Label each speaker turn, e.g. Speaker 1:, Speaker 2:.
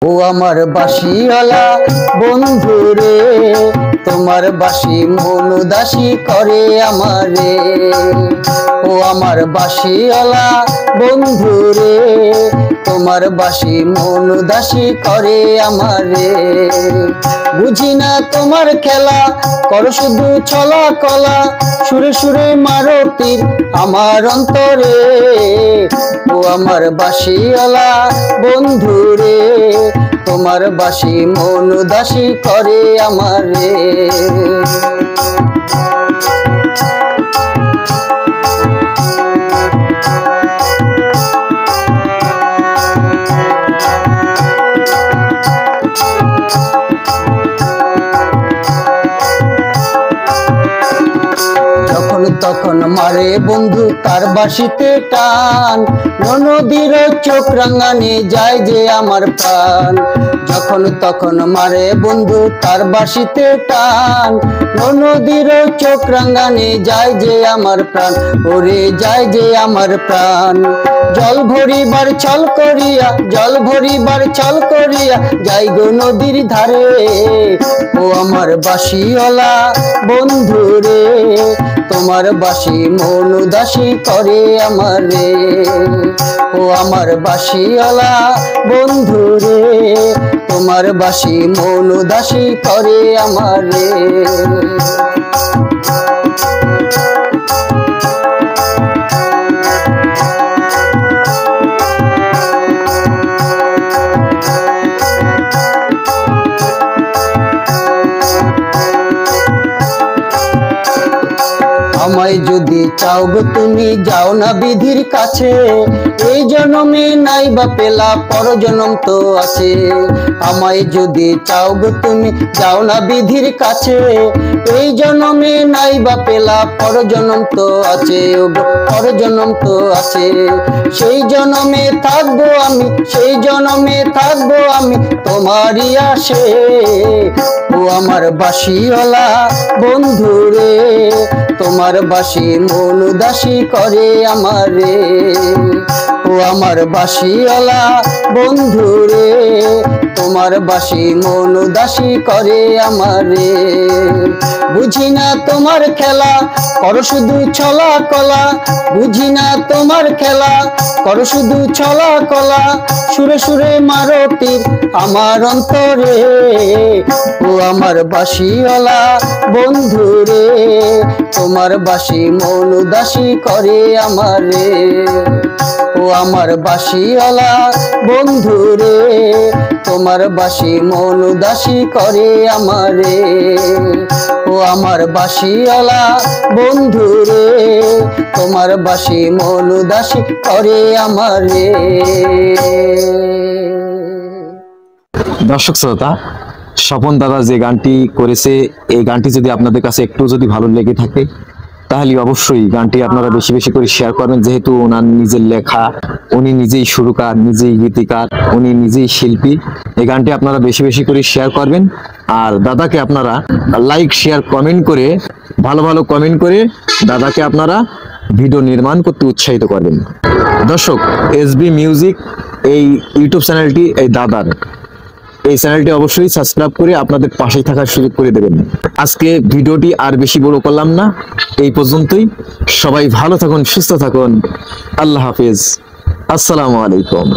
Speaker 1: ও আমার বাঁশিওয়ালা বন্ধু রে, তোমার বাঁশি মন উদাসী করে আমারে। ও আমার বাঁশিওয়ালা বন্ধু রে, তোমার বাঁশি মন উদাসী করে আমারে। বুঝি না তোমার খেলা, করো শুধু ছলা কলা, সুরে সুরে মারো তীর আমার অন্তরে। ও আমার বাঁশিওয়ালা বন্ধু রে, তোমার বাঁশি মন উদাসী করে আমারে। তখন মারে বন্ধু তার বাঁশিতে টান, নদীর চোখ রাঙানি যায় যে আমার প্রাণ। যখন তখন মারে বন্ধু তার বাঁশিতে টান, নদীর চোখ রাঙানি যায় যে আমার প্রাণ, ওরে যায় যে আমার প্রাণ। জল ভরিবার ছল করিয়া, জল ভরিবার ছল করিয়া যাই গো নদীর ধারে। ও আমার বাঁশিওয়ালা বন্ধু রে, তোমার বাঁশি মন উদাসী করে আমারে। ও আমার বাঁশিওয়ালা বন্ধু রে, তোমার বাঁশি মন উদাসী করে আমারে। আমায় যদি চাও গো তুমি যাও না বিধির কাছে, এই জন্মে নাই বা পেলা পর জন্ম তো আছে। আমায় যদি চাও গো তুমি যাও না বিধির কাছে, এই জন্মে নাই বা পেলা পর জন্ম তো আছে, পর জন্ম তো আছে। সেই জন্মে থাকবো আমি, সেই জন্মে থাকবো আমি তোমারই আসে। ও আমার বাঁশিওয়ালা বন্ধু রে, তোমার বাঁশি মন উদাসী করে আমারে। ও আমার বাঁশিওয়ালা বন্ধু রে, তোমার বাঁশি মন উদাসী করে আমারে। বুঝি না তোমার খেলা, করো শুধু ছলা কলা, বুঝি না তোমার খেলা, করো শুধু ছলা কলা, সুরে সুরে মারো তীর আমার অন্তরে। ও আমার বাঁশিওয়ালা বন্ধু রে, তোমার বাঁশি মন উদাসী করে আমারে। ও আমার বাঁশিওয়ালা বন্ধু রে, তোমার বাঁশি মন উদাসী করে আমারে। ও আমার বাঁশিওয়ালা বন্ধু রে, তোমার বাঁশি মন উদাসী করে আমারে।
Speaker 2: দর্শক শ্রোতা, স্বপন দাদা যে গানটি করেছে, এই গানটি যদি আপনাদের কাছে একটু যদি ভালো লেগে থাকে, তাহলে অবশ্যই গানটি আপনারা বেশি বেশি করে শেয়ার করবেন। যেহেতু ওনার নিজের লেখা, উনি নিজেই সুরকার, নিজেই গীতিকার, উনি নিজেই শিল্পী। এই গানটি আপনারা বেশি বেশি করে শেয়ার করবেন। আর দাদাকে আপনারা লাইক শেয়ার কমেন্ট করে, ভালো ভালো কমেন্ট করে দাদাকে আপনারা ভিডিও নির্মাণ করতে উৎসাহিত করবেন। দর্শক, এসবি মিউজিক এই ইউটিউব চ্যানেলটি এই দাদার, এই চ্যানেলটি অবশ্যই সাবস্ক্রাইব করে আপনাদের পাশে থাকার সুযোগ করে দেবেন। আজকে ভিডিওটি আর বেশি বড় করলাম না, এই পর্যন্তই। সবাই ভালো থাকুন, সুস্থ থাকুন। আল্লাহ হাফেজ, আসসালামু আলাইকুম।